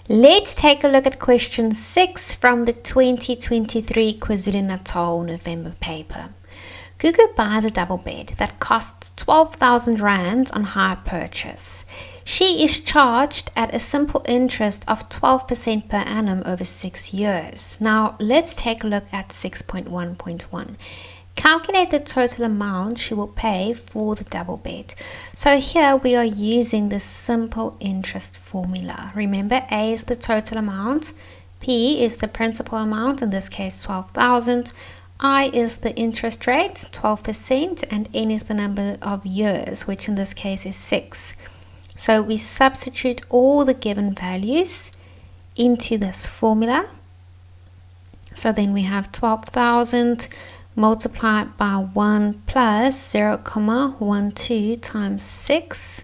Let's take a look at question 6 from the 2023 KwaZulu-Natal November paper. Gugu buys a double bed that costs 12,000 Rand on hire purchase. She is charged at a simple interest of 12% per annum over 6 years. Now, let's take a look at 6.1.1. Calculate the total amount she will pay for the double bed. So here we are using the simple interest formula. Remember, A is the total amount, P is the principal amount, in this case 12,000, I is the interest rate, 12%, and N is the number of years, which in this case is 6. So we substitute all the given values into this formula. So then we have 12,000 multiplied by 1 plus 0.12 times 6.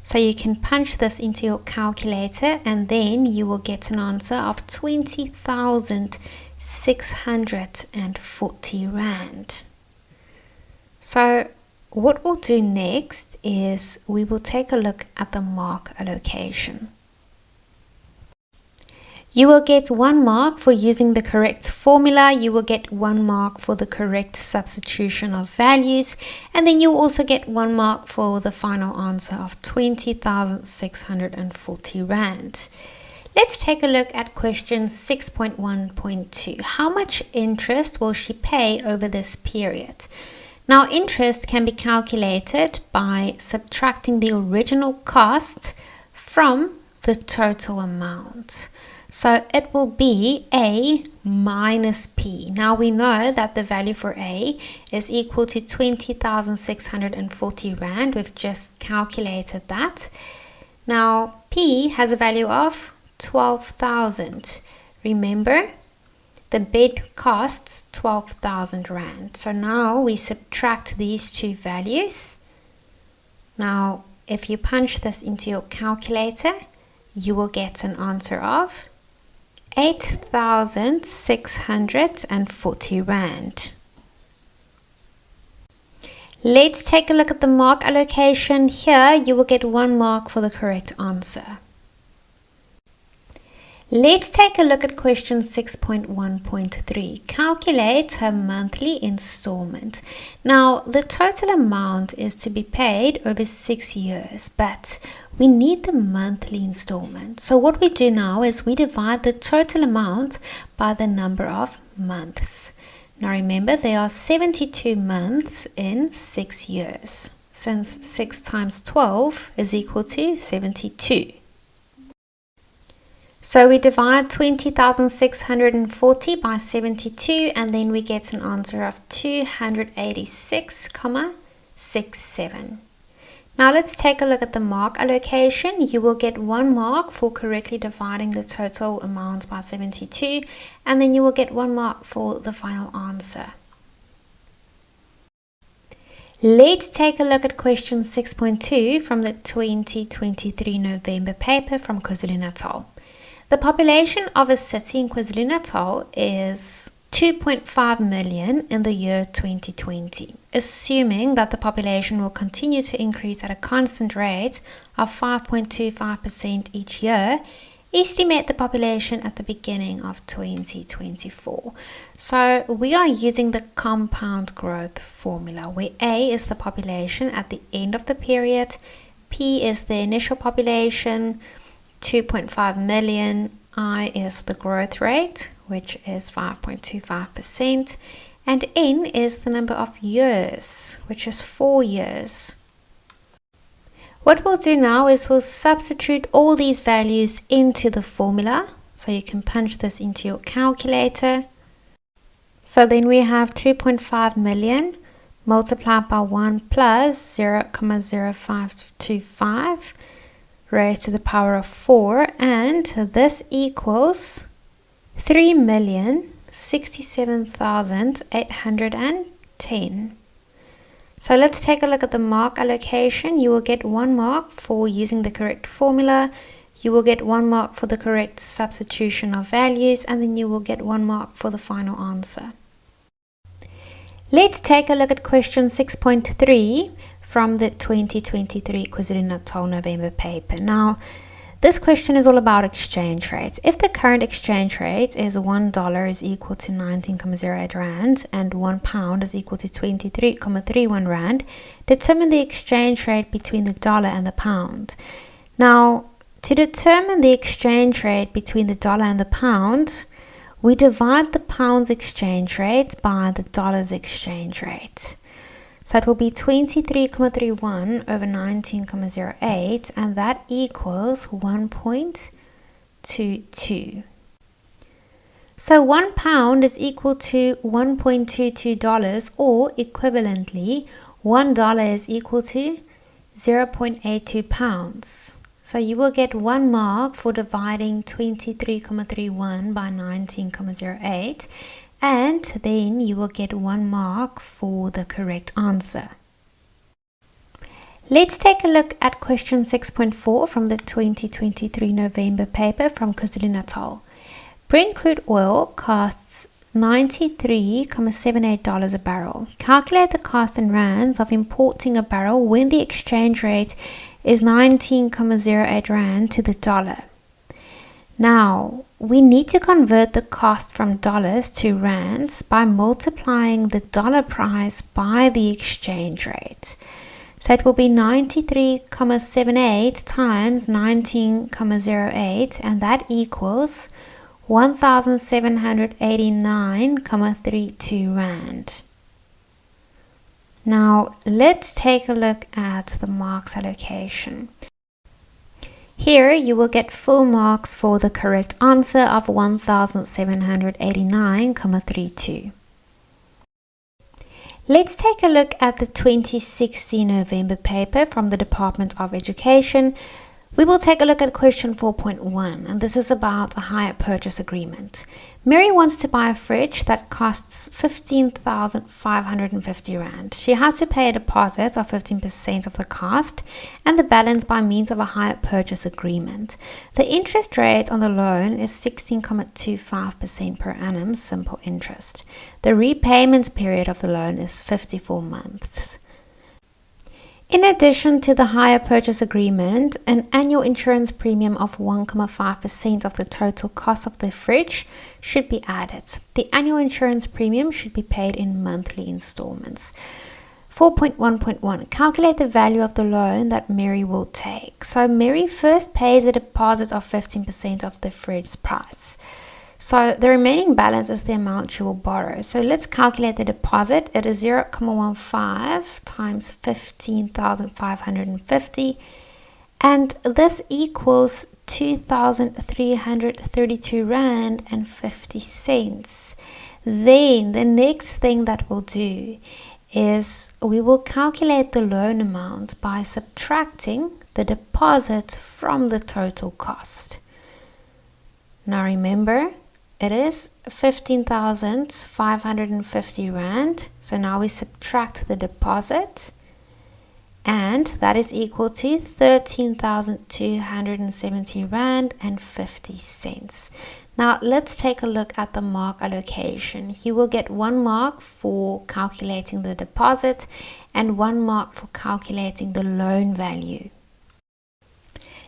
So you can punch this into your calculator and then you will get an answer of 20,640 Rand. So what we'll do next is we will take a look at the mark allocation. You will get 1 mark for using the correct formula, you will get 1 mark for the correct substitution of values, and then you also get 1 mark for the final answer of 20,640 Rand. Let's take a look at question 6.1.2. How much interest will she pay over this period? Now, interest can be calculated by subtracting the original cost from the total amount. So it will be A minus P. Now we know that the value for A is equal to 20,640 Rand. We've just calculated that. Now P has a value of 12,000. Remember, the bed costs 12,000 Rand. So now we subtract these two values. Now if you punch this into your calculator, you will get an answer of 8,640 Rand. Let's take a look at the mark allocation. Here you will get 1 mark for the correct answer. Let's take a look at question 6.1.3. Calculate her monthly installment. Now, the total amount is to be paid over 6 years, but we need the monthly installment. So what we do now is we divide the total amount by the number of months. Now remember, there are 72 months in 6 years, since 6 times 12 is equal to 72. So we divide 20,640 by 72 and then we get an answer of 286,67. Now let's take a look at the mark allocation. You will get 1 mark for correctly dividing the total amount by 72 and then you will get 1 mark for the final answer. Let's take a look at question 6.2 from the 2023 November paper from KwaZulu-Natal. The population of a city in KwaZulu-Natal is 2.5 million in the year 2020. Assuming that the population will continue to increase at a constant rate of 5.25% each year, estimate the population at the beginning of 2024. So we are using the compound growth formula, where A is the population at the end of the period, P is the initial population, 2.5 million, I is the growth rate, which is 5.25%, and N is the number of years, which is 4 years. What we'll do now is we'll substitute all these values into the formula. So you can punch this into your calculator. So then we have 2.5 million multiplied by 1 plus 0.0525 raised to the power of 4, and this equals 3,067,810. So let's take a look at the mark allocation. You will get 1 mark for using the correct formula. You will get 1 mark for the correct substitution of values, and then you will get 1 mark for the final answer. Let's take a look at question 6.3 from the 2023 KwaZulu-Natal November paper. Now, this question is all about exchange rates. If the current exchange rate is $1 is equal to 19,08 Rand and £1 is equal to 23,31 Rand, determine the exchange rate between the dollar and the pound. Now, to determine the exchange rate between the dollar and the pound, we divide the pound's exchange rate by the dollar's exchange rate. So it will be 23,31 over 19,08, and that equals 1.22. So £1 is equal to $1.22, or equivalently, $1 is equal to 0.82 pounds. So you will get 1 mark for dividing 23,31 by 19,08. And then you will get 1 mark for the correct answer. Let's take a look at question 6.4 from the 2023 November paper from KwaZulu-Natal. Brent crude oil costs $93.78 a barrel. Calculate the cost in rands of importing a barrel when the exchange rate is 19,08 Rand to the dollar. Now, we need to convert the cost from dollars to rands by multiplying the dollar price by the exchange rate. So it will be 93,78 times 19,08, and that equals 1,789,32 Rand. Now, let's take a look at the marks allocation. Here you will get full marks for the correct answer of 1,789,32. Let's take a look at the 2016 November paper from the Department of Education. We will take a look at question 4.1, and this is about a hire purchase agreement. Mary wants to buy a fridge that costs 15,550 Rand. She has to pay a deposit of 15% of the cost and the balance by means of a hire purchase agreement. The interest rate on the loan is 16.25% per annum, simple interest. The repayment period of the loan is 54 months. In addition to the hire purchase agreement, an annual insurance premium of 1.5% of the total cost of the fridge should be added. The annual insurance premium should be paid in monthly installments. 4.1.1. Calculate the value of the loan that Mary will take. So Mary first pays a deposit of 15% of the fridge's price. So the remaining balance is the amount she will borrow. So let's calculate the deposit. It is 0.15 times 15,550, and this equals 2,332 Rand and 50 cents. Then the next thing that we'll do is we will calculate the loan amount by subtracting the deposit from the total cost. Now remember, it is 15,550 Rand. So now we subtract the deposit, and that is equal to 13,270 Rand and 50 cents. Now let's take a look at the mark allocation. You will get 1 mark for calculating the deposit and 1 mark for calculating the loan value.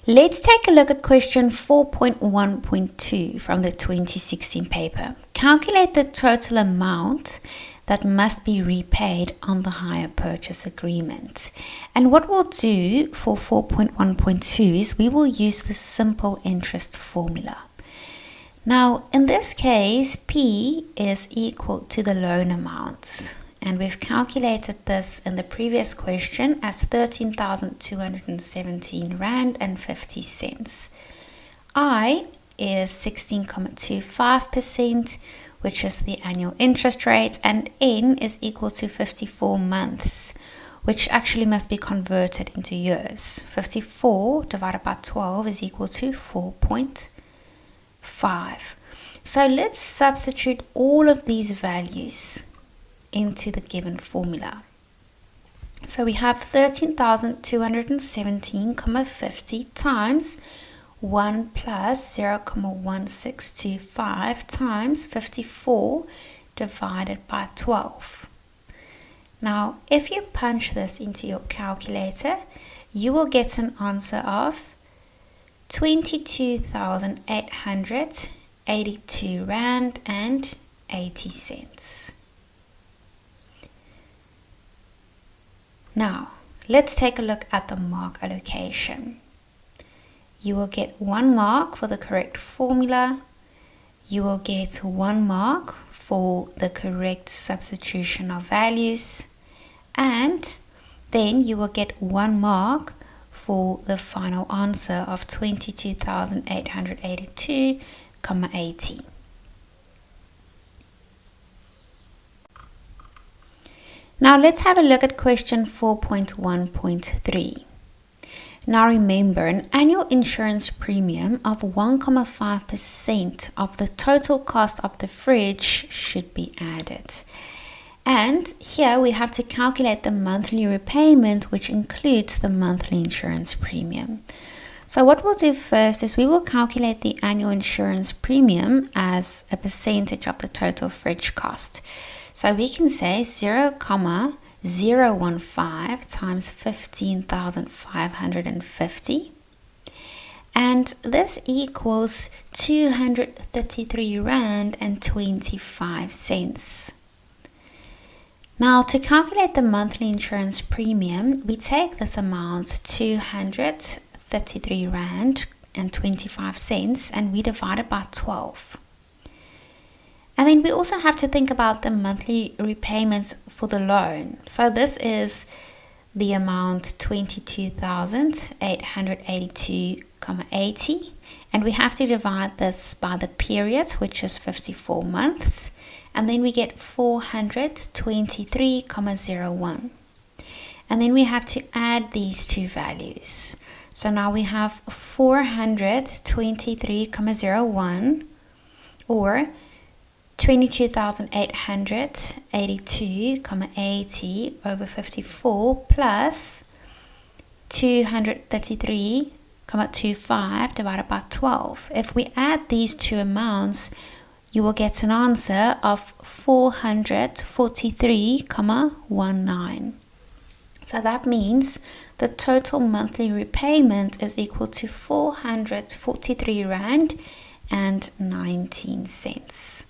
Let's take a look at question 4.1.2 from the 2016 paper. Calculate the total amount that must be repaid on the hire purchase agreement. And what we'll do for 4.1.2 is we will use the simple interest formula. Now, in this case, P is equal to the loan amount. And we've calculated this in the previous question as 13,217 Rand and 50 cents. I is 16.25%, which is the annual interest rate, and N is equal to 54 months, which actually must be converted into years. 54 divided by 12 is equal to 4.5. So let's substitute all of these values into the given formula. So we have 13,217,50 times 1 plus 0.1625 times 54 divided by 12. Now, if you punch this into your calculator, you will get an answer of 22,882 Rand and 80 cents. Now, let's take a look at the mark allocation. You will get 1 mark for the correct formula. You will get 1 mark for the correct substitution of values. And then you will get 1 mark for the final answer of 22,882,80. Now let's have a look at question 4.1.3. Now remember, an annual insurance premium of 1.5% of the total cost of the fridge should be added. And here we have to calculate the monthly repayment, which includes the monthly insurance premium. So what we'll do first is we will calculate the annual insurance premium as a percentage of the total fridge cost. So we can say 0,015 times 15,550. And this equals 233 Rand and 25 cents. Now, to calculate the monthly insurance premium, we take this amount, 233 Rand and 25 cents, and we divide it by 12. And then we also have to think about the monthly repayments for the loan. So this is the amount 22,882,80, and we have to divide this by the period, which is 54 months, and then we get 423,01. And then we have to add these two values. So now we have 423,01 or 22,882,80 over 54 plus 233,25 divided by 12. If we add these two amounts, you will get an answer of 443,19. So that means the total monthly repayment is equal to 443 Rand and 19 cents.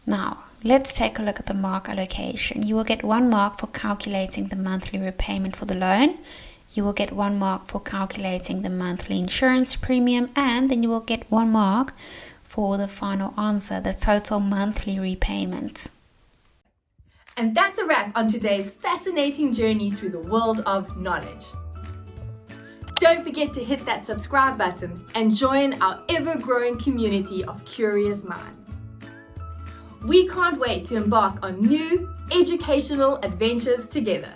Now, let's take a look at the mark allocation. You will get 1 mark for calculating the monthly repayment for the loan. You will get 1 mark for calculating the monthly insurance premium, and then you will get 1 mark for the final answer, the total monthly repayment. And that's a wrap on today's fascinating journey through the world of knowledge. Don't forget to hit that subscribe button and join our ever-growing community of curious minds. We can't wait to embark on new educational adventures together.